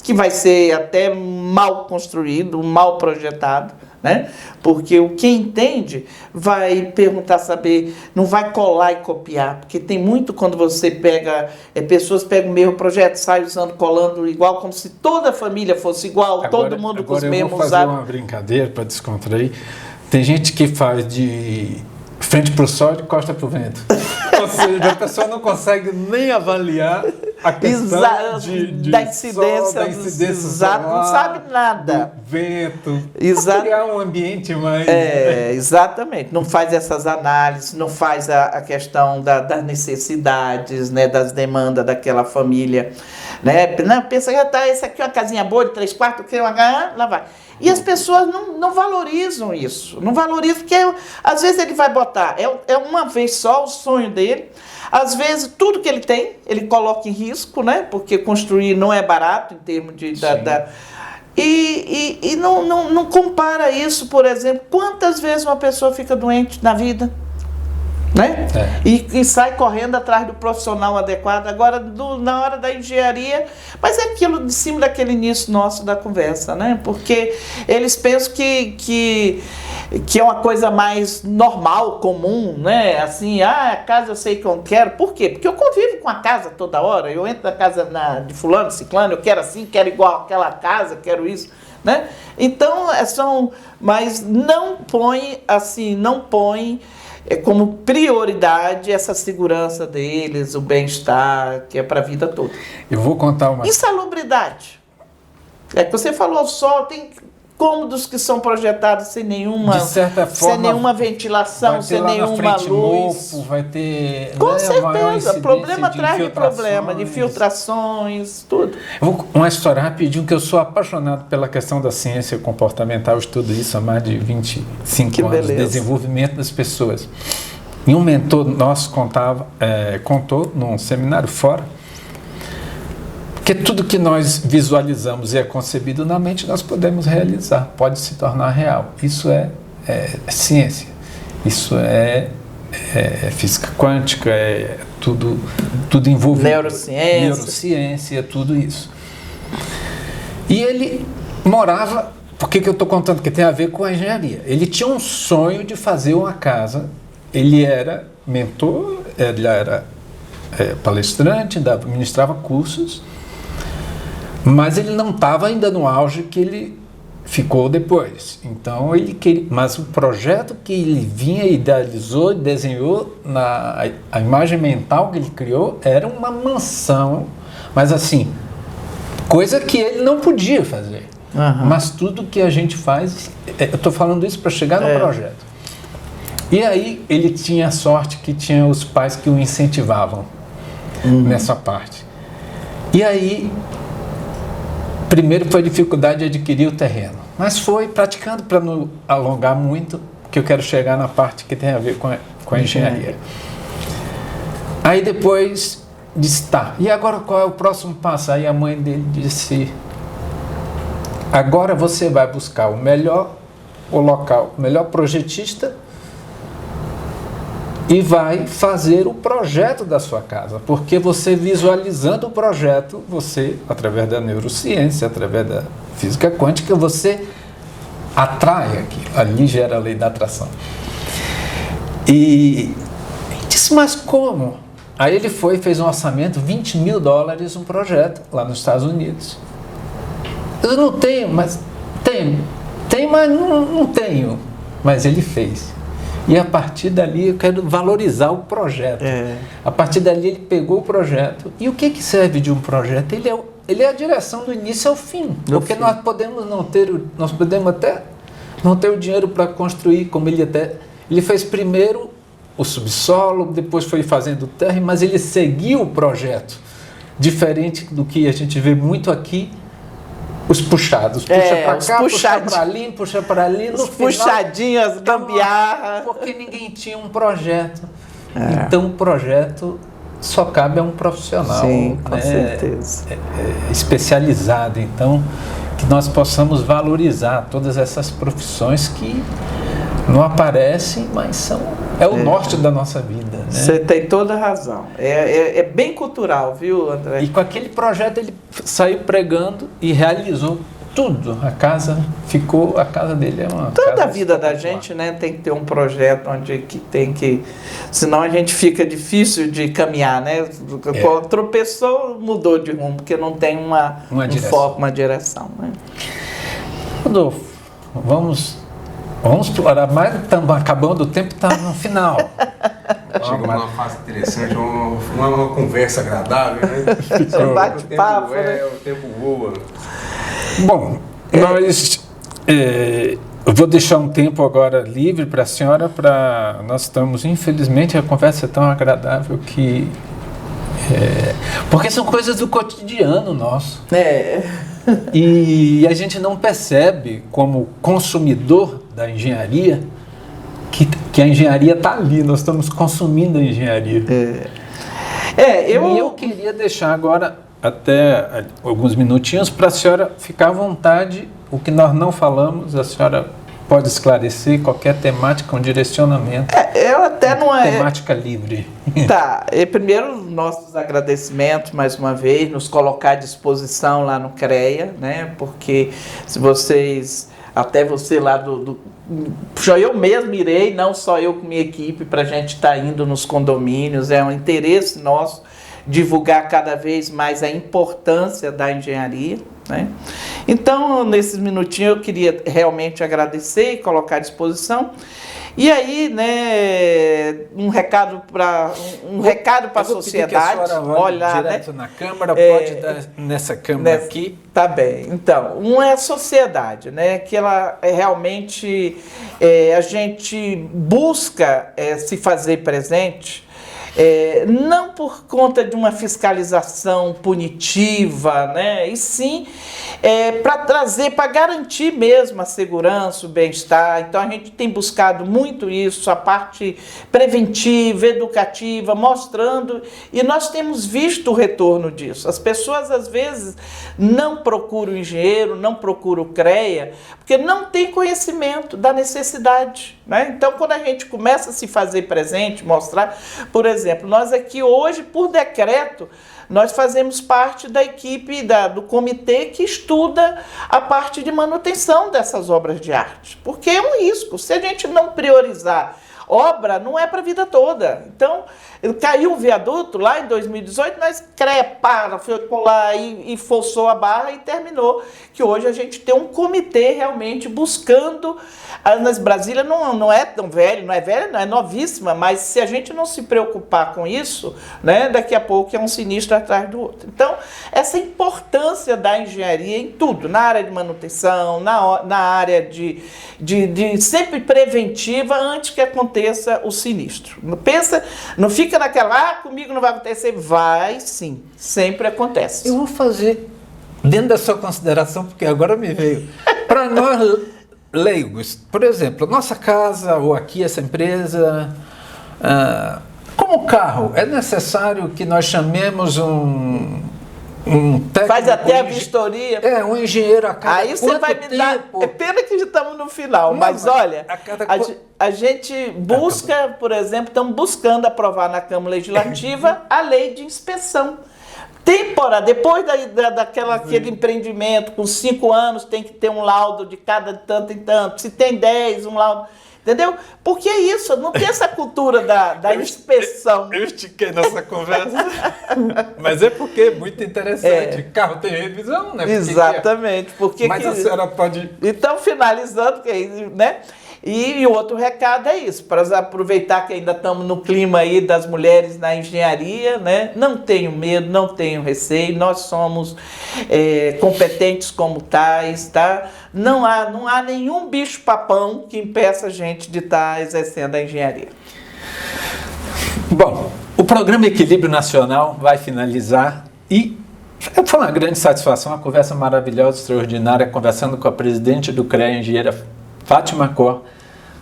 que vai ser até mal construído, mal projetado, né? Porque o que entende vai perguntar, saber, não vai colar e copiar, porque tem muito quando você pega, pessoas pegam o mesmo projeto, saem usando, colando igual, como se toda a família fosse igual, todo mundo com os mesmos. Agora eu vou fazer uma brincadeira para descontrair. Tem gente que faz de frente para o sol e costa para o vento. Ou seja, a pessoa não consegue nem avaliar a questão da incidência solar, não sabe nada. Do vento, criar um ambiente mais... Exatamente. Não faz essas análises, não faz a questão das necessidades, né, das demandas daquela família. Né? Não, pensa que essa aqui é uma casinha boa de 3 quartos, lá vai. E as pessoas não valorizam isso. Não valorizam, porque às vezes ele vai botar, uma vez só o sonho dele. Às vezes tudo que ele tem, ele coloca em risco, né? Porque construir não é barato em termos de... E não compara isso, por exemplo, quantas vezes uma pessoa fica doente na vida, né? E sai correndo atrás do profissional adequado. Agora, na hora da engenharia, mas é aquilo de cima daquele início nosso da conversa, né? Porque eles pensam que é uma coisa mais normal, comum, né? Assim, a casa eu sei que eu quero. Por quê? Porque eu convivo com a casa toda hora. Eu entro na casa de fulano, ciclano, eu quero assim, quero igual aquela casa, quero isso, né? Então, mas não põe como prioridade essa segurança deles, o bem-estar, que é para a vida toda. Eu vou contar uma... Insalubridade. Que você falou só, tem cômodos que são projetados sem nenhuma, de certa forma, sem nenhuma ventilação, sem nenhuma luz. Mofo, vai ter... Com certeza, problema atrás de problema, de filtrações, tudo. Uma história rapidinho, que eu sou apaixonado pela questão da ciência comportamental, estudo isso há mais de 25 anos, desenvolvimento das pessoas. E um mentor nosso contou num seminário fora, que tudo que nós visualizamos e é concebido na mente, nós podemos realizar, pode se tornar real. Isso é ciência, isso é física quântica, tudo envolvido. Neurociência, tudo isso. E ele morava, por que eu estou contando? Porque tem a ver com a engenharia. Ele tinha um sonho de fazer uma casa, ele era mentor, ele era palestrante, ministrava cursos, mas ele não estava ainda no auge que ele ficou depois. Então ele queria, mas o projeto que ele vinha, idealizou, desenhou, a imagem mental que ele criou era uma mansão, mas assim, coisa que ele não podia fazer. Uhum. Mas tudo que a gente faz, eu estou falando isso para chegar no projeto. E aí ele tinha a sorte que tinha os pais que o incentivavam nessa parte. E aí, primeiro foi a dificuldade de adquirir o terreno. Mas foi praticando, para não alongar muito, que eu quero chegar na parte que tem a ver com a engenharia. Aí depois disse, tá, e agora qual é o próximo passo? Aí a mãe dele disse, agora você vai buscar o melhor projetista e vai fazer o projeto da sua casa, porque você visualizando o projeto, você, através da neurociência, através da física quântica, você atrai aquilo, ali gera a lei da atração. E disse, mas como? Aí ele foi e fez um orçamento, $20 mil, um projeto lá nos Estados Unidos. Eu não tenho, mas tenho, mas não tenho. Mas ele fez. E a partir dali eu quero valorizar o projeto. A partir dali ele pegou o projeto. E o que serve de um projeto? Ele é a direção do início ao fim. Porque nós podemos até não ter o dinheiro para construir, como ele fez primeiro o subsolo, depois foi fazendo terra, mas ele seguiu o projeto. Diferente do que a gente vê muito aqui, os puxados. Puxa para cá, puxa para ali. Os puxadinhos, as gambiarra. Porque ninguém tinha um projeto. Então o projeto só cabe a um profissional. Sim, com certeza. Especializado. Então, que nós possamos valorizar todas essas profissões que não aparecem, mas é o norte da nossa vida. Você tem toda a razão. É bem cultural, viu, André? E com aquele projeto ele saiu pregando e realizou tudo. A casa dele é uma Toda a vida da gente, né, tem que ter um projeto onde senão a gente fica difícil de caminhar, né? Tropeçou, mudou de rumo, porque não tem um foco, uma direção. Né? Rodolfo, vamos explorar mais, estamos acabando, o tempo está no final. Chegamos numa fase interessante, uma conversa agradável, né? Bate-papo, né? O tempo voa. Bom, eu vou deixar um tempo agora livre para a senhora, nós estamos, infelizmente, a conversa é tão agradável que... porque são coisas do cotidiano nosso. E a gente não percebe, como consumidor da engenharia, que a engenharia está ali, nós estamos consumindo a engenharia. E eu queria deixar agora até alguns minutinhos para a senhora ficar à vontade. O que nós não falamos, a senhora pode esclarecer qualquer temática, um direcionamento. Eu até não é... Temática livre. Tá, primeiro nossos agradecimentos mais uma vez, nos colocar à disposição lá no CREA, né? Porque se vocês, até você lá eu mesmo irei, não só eu com minha equipe, para a gente estar indo nos condomínios, é um interesse nosso divulgar cada vez mais a importância da engenharia, né? Então, nesses minutinhos eu queria realmente agradecer e colocar à disposição. E aí, né, um recado para a sociedade. A senhora olhar direto, né, na câmera, pode dar nessa câmera aqui. Tá bem. Então, uma é a sociedade, né, que ela realmente a gente busca se fazer presente. Não por conta de uma fiscalização punitiva, né? E sim para trazer, para garantir mesmo a segurança, o bem-estar. Então a gente tem buscado muito isso, a parte preventiva, educativa, mostrando, e nós temos visto o retorno disso. As pessoas às vezes não procuram o engenheiro, não procuram o CREA, porque não tem conhecimento da necessidade, né? Então quando a gente começa a se fazer presente, mostrar, por exemplo, nós aqui hoje, por decreto, nós fazemos parte da equipe do comitê que estuda a parte de manutenção dessas obras de arte, porque é um risco. Se a gente não priorizar obra, não é para a vida toda. Então, caiu o viaduto lá em 2018, nós foi lá e forçou a barra e terminou. Que hoje a gente tem um comitê realmente buscando. Nas Brasília não é tão velho, não é novíssima, mas se a gente não se preocupar com isso, né, daqui a pouco é um sinistro atrás do outro. Então, essa importância da engenharia em tudo, na área de manutenção, na área de sempre preventiva antes que aconteça o sinistro. Não fica naquela, comigo não vai acontecer. Vai sim, sempre acontece. Eu vou fazer, dentro da sua consideração, porque agora me veio, para Para nós leigos, por exemplo, nossa casa ou aqui essa empresa, como carro, é necessário que nós chamemos um técnico, faz até a vistoria. Um engenheiro a cada Aí você vai me dar. É pena que já estamos no final, mas olha, a gente busca, por exemplo, estamos buscando aprovar na Câmara Legislativa a lei de inspeção temporária. Depois daquele empreendimento, com 5 anos, tem que ter um laudo de cada tanto em tanto. Se tem 10, um laudo. Entendeu? Porque é isso, não tem essa cultura da inspeção. Eu estiquei nossa conversa, mas é porque é muito interessante. Carro tem revisão, né? Exatamente. Mas a senhora pode... Então, finalizando, né? E o outro recado é isso, para aproveitar que ainda estamos no clima aí das mulheres na engenharia, né? Não tenham medo, não tenham receio, nós somos competentes como tais, tá? Não há nenhum bicho-papão que impeça a gente de estar exercendo a engenharia. Bom, o programa Equilíbrio Nacional vai finalizar e foi uma grande satisfação, uma conversa maravilhosa, extraordinária, conversando com a presidente do CREA, a engenheira Fátima Cor,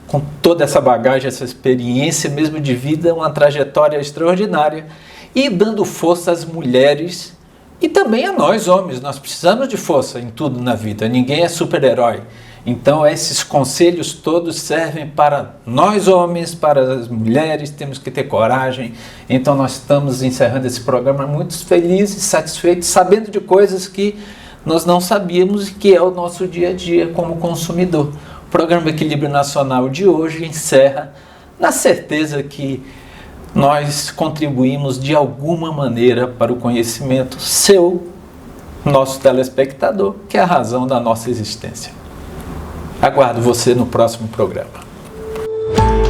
com toda essa bagagem, essa experiência mesmo de vida, uma trajetória extraordinária e dando força às mulheres e também a nós homens. Nós precisamos de força em tudo na vida, ninguém é super-herói. Então esses conselhos todos servem para nós homens, para as mulheres, temos que ter coragem. Então nós estamos encerrando esse programa muito felizes, satisfeitos, sabendo de coisas que nós não sabíamos e que é o nosso dia a dia como consumidor. O programa Equilíbrio Nacional de hoje encerra na certeza que nós contribuímos de alguma maneira para o conhecimento seu, nosso telespectador, que é a razão da nossa existência. Aguardo você no próximo programa.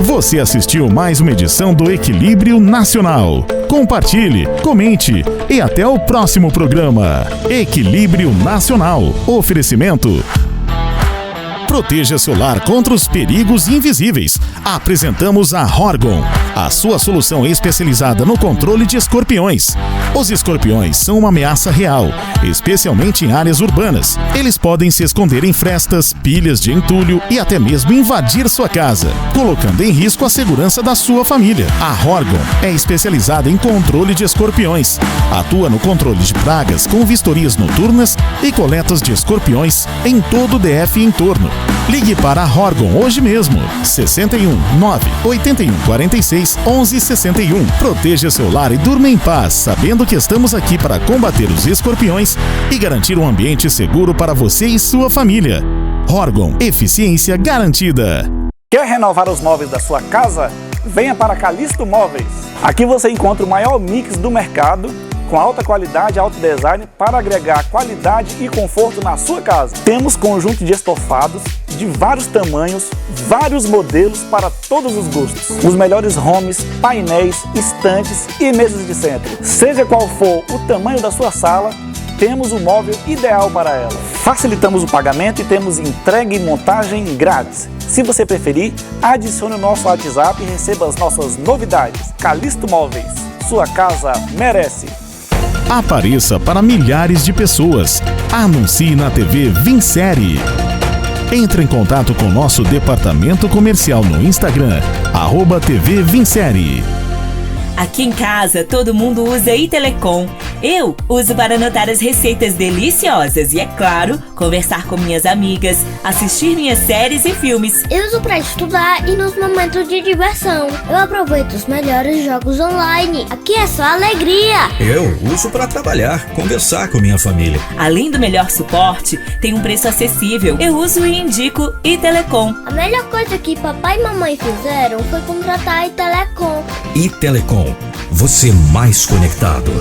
Você assistiu mais uma edição do Equilíbrio Nacional. Compartilhe, comente e até o próximo programa. Equilíbrio Nacional. Oferecimento. Proteja seu lar contra os perigos invisíveis. Apresentamos a Horgon, a sua solução especializada no controle de escorpiões. Os escorpiões são uma ameaça real, especialmente em áreas urbanas. Eles podem se esconder em frestas, pilhas de entulho e até mesmo invadir sua casa, colocando em risco a segurança da sua família. A Horgon é especializada em controle de escorpiões. Atua no controle de pragas com vistorias noturnas e coletas de escorpiões em todo o DF e entorno. Ligue para a Horgon hoje mesmo. 61 9 81 46 11 61. Proteja seu lar e durma em paz, sabendo que estamos aqui para combater os escorpiões e garantir um ambiente seguro para você e sua família. Horgon, eficiência garantida. Quer renovar os móveis da sua casa? Venha para Calisto Móveis. Aqui você encontra o maior mix do mercado, com alta qualidade e alto design para agregar qualidade e conforto na sua casa. Temos conjunto de estofados de vários tamanhos, vários modelos para todos os gostos. Os melhores homes, painéis, estantes e mesas de centro. Seja qual for o tamanho da sua sala, temos o móvel ideal para ela. Facilitamos o pagamento e temos entrega e montagem grátis. Se você preferir, adicione o nosso WhatsApp e receba as nossas novidades. Calisto Móveis, sua casa merece. Apareça para milhares de pessoas. Anuncie na TV Vinsérie. Entre em contato com nosso departamento comercial no Instagram, @TV Vinsérie. Aqui em casa, todo mundo usa iTelecom. Eu uso para anotar as receitas deliciosas e, é claro, conversar com minhas amigas, assistir minhas séries e filmes. Eu uso para estudar e nos momentos de diversão. Eu aproveito os melhores jogos online. Aqui é só alegria. Eu uso para trabalhar, conversar com minha família. Além do melhor suporte, tem um preço acessível. Eu uso e indico iTelecom. A melhor coisa que papai e mamãe fizeram foi contratar a iTelecom. iTelecom, você mais conectado.